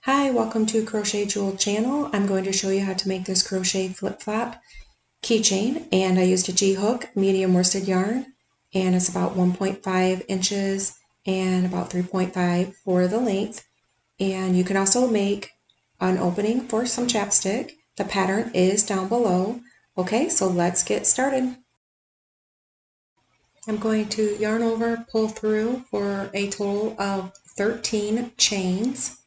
Hi, welcome to CrochetJewel Channel. I'm going to show you how to make this crochet flip-flop keychain, and I used a G-hook medium worsted yarn, and it's about 1.5 inches and about 3.5 for the length. And you can also make an opening for some chapstick. The pattern is down below. Okay, so let's get started. I'm going to yarn over, pull through for a total of 13 chains.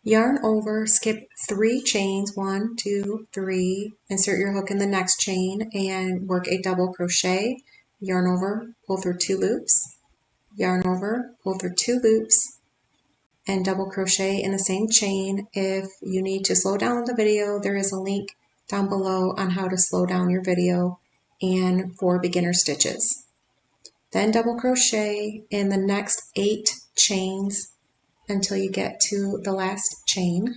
Yarn over, skip 3 chains, 1, 2, 3, insert your hook in the next chain and work a double crochet, yarn over, pull through 2 loops, yarn over, pull through 2 loops, and double crochet in the same chain. If you need to slow down the video, there is a link down below on how to slow down your video and for beginner stitches. Then double crochet in the next 8 chains until you get to the last chain.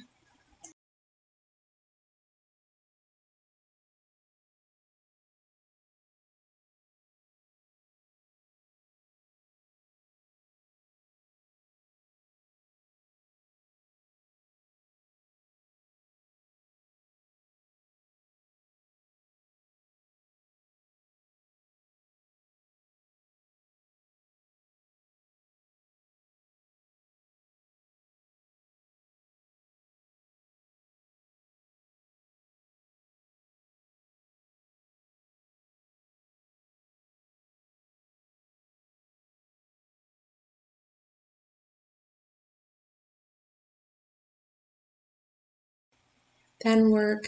Then work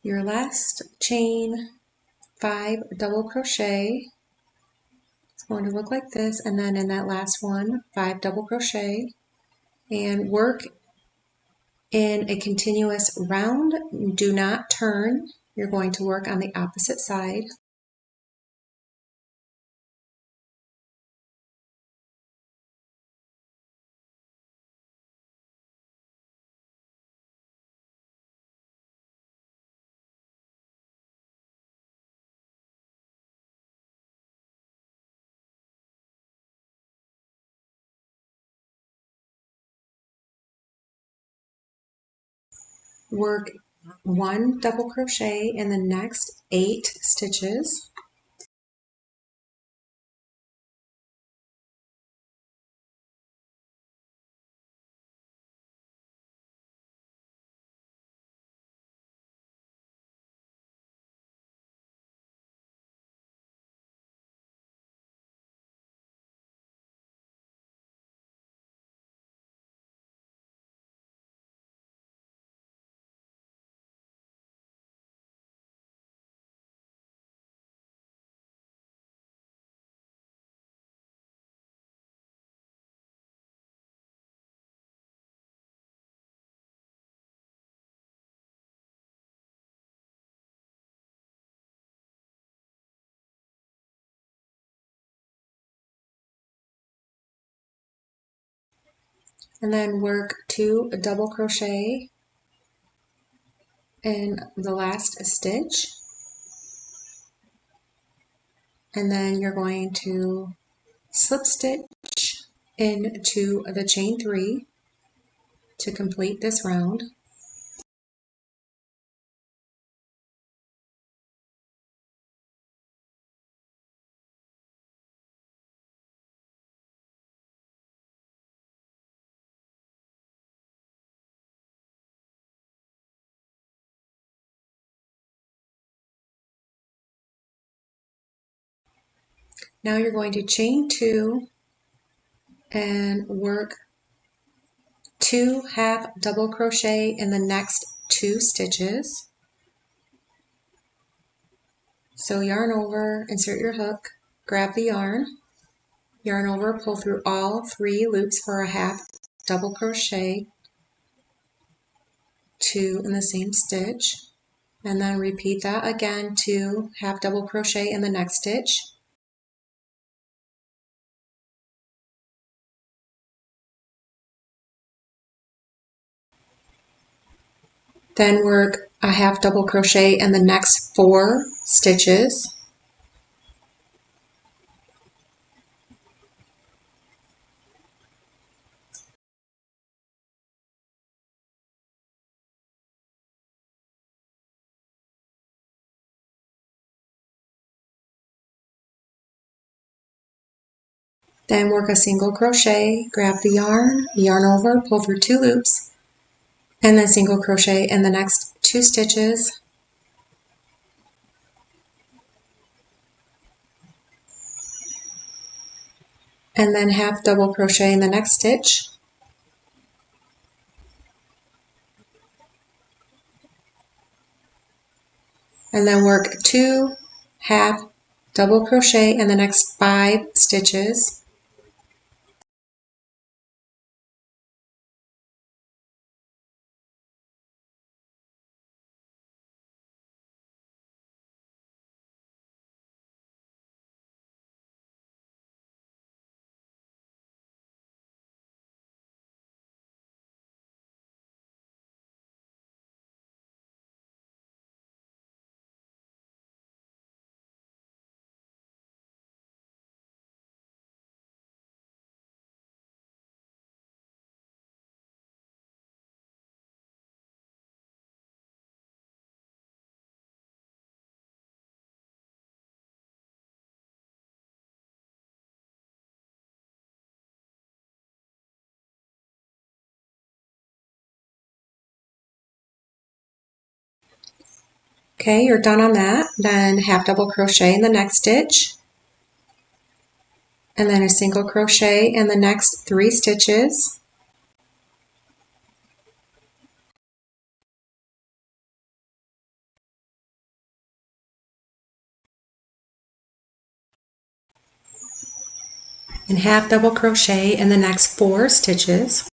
your last chain, 5 double crochet. It's going to look like this, and then in that last one, 5 double crochet, and work in a continuous round. Do not turn. You're going to work on the opposite side. Work 1 double crochet in the next 8 stitches. And then work 2 double crochet in the last stitch, and then you're going to slip stitch into the chain 3 to complete this round. Now you're going to chain 2 and work 2 half double crochet in the next 2 stitches. So yarn over, insert your hook, grab the yarn over, pull through all 3 loops for a half double crochet, 2 in the same stitch, and then repeat that again, 2 half double crochet in the next stitch. Then work a half double crochet in the next 4 stitches. Then work a single crochet, grab the yarn, yarn over, pull through 2 loops, and then single crochet in the next 2 stitches. And then half double crochet in the next stitch. And then work 2 half double crochet in the next 5 stitches. Okay, you're done on that. Then half double crochet in the next stitch, and then a single crochet in the next 3 stitches. And half double crochet in the next 4 stitches.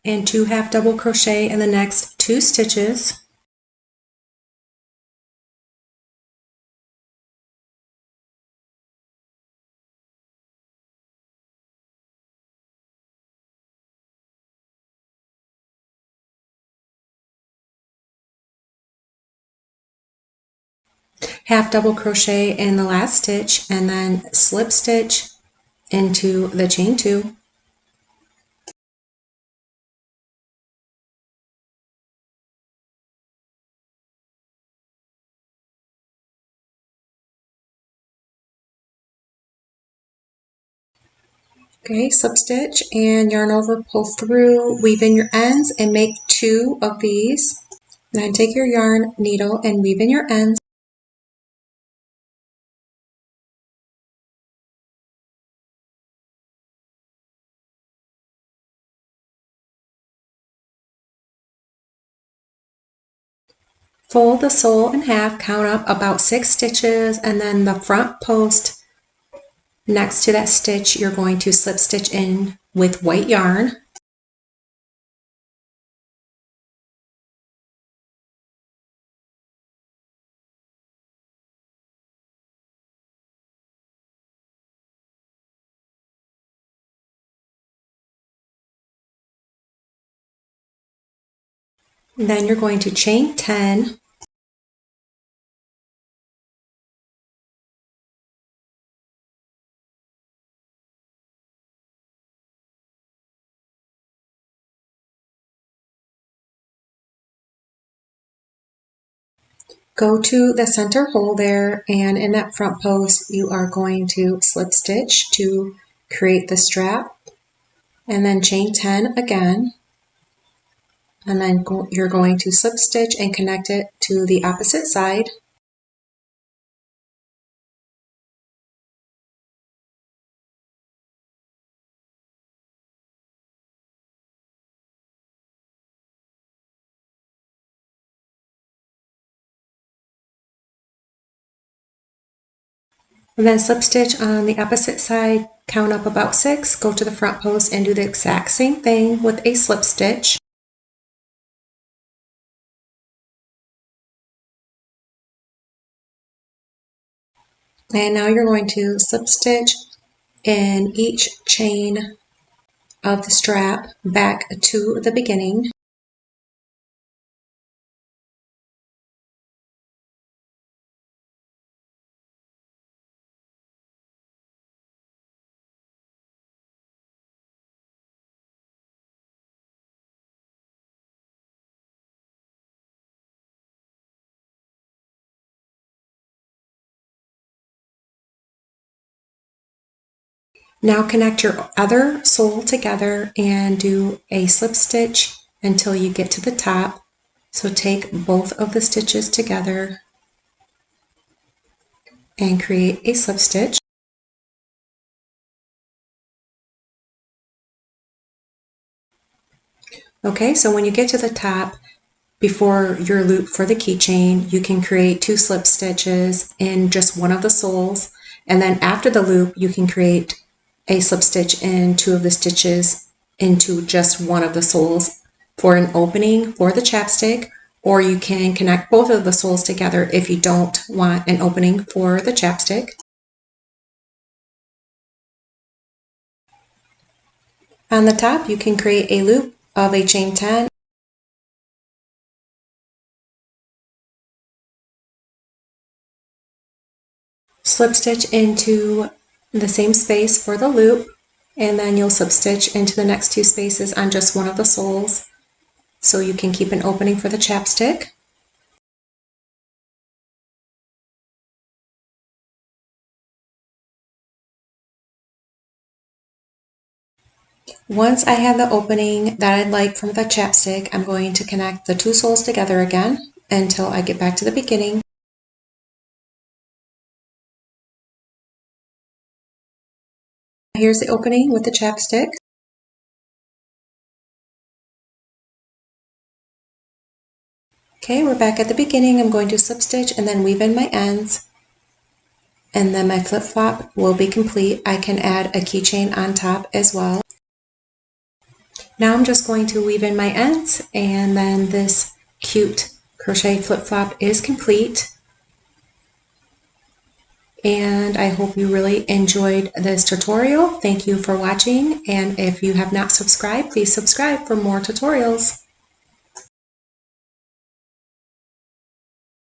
And 2 half double crochet in the next 2 stitches. Half double crochet in the last stitch, and then slip stitch into the chain 2. Okay, slip stitch and yarn over, pull through, weave in your ends, and make 2 of these. Then take your yarn needle and weave in your ends. Fold the sole in half, count up about 6 stitches, and then the front post next to that stitch you're going to slip stitch in with white yarn. Then you're going to chain 10, go to the center hole there, and in that front post you are going to slip stitch to create the strap, and then chain 10 again, and then you're going to slip stitch and connect it to the opposite side. And then slip stitch on the opposite side, count up about 6, go to the front post and do the exact same thing with a slip stitch. And now you're going to slip stitch in each chain of the strap back to the beginning. Now connect your other sole together and do a slip stitch until you get to the top. So take both of the stitches together and create a slip stitch. Okay, so when you get to the top, before your loop for the keychain, you can create 2 slip stitches in just one of the soles, and then after the loop, you can create a slip stitch in 2 of the stitches into just one of the soles for an opening for the chapstick, or you can connect both of the soles together if you don't want an opening for the chapstick. On the top, you can create a loop of a chain 10, slip stitch into the same space for the loop, and then you'll slip stitch into the next 2 spaces on just one of the soles so you can keep an opening for the chapstick. Once I have the opening that I'd like from the chapstick, I'm going to connect the 2 soles together again until I get back to the beginning. Here's the opening with the chapstick. Okay, we're back at the beginning. I'm going to slip stitch and then weave in my ends, and then my flip-flop will be complete. I can add a keychain on top as well. Now I'm just going to weave in my ends, and then this cute crochet flip-flop is complete. And I hope you really enjoyed this tutorial. Thank you for watching, and if you have not subscribed, please subscribe for more tutorials.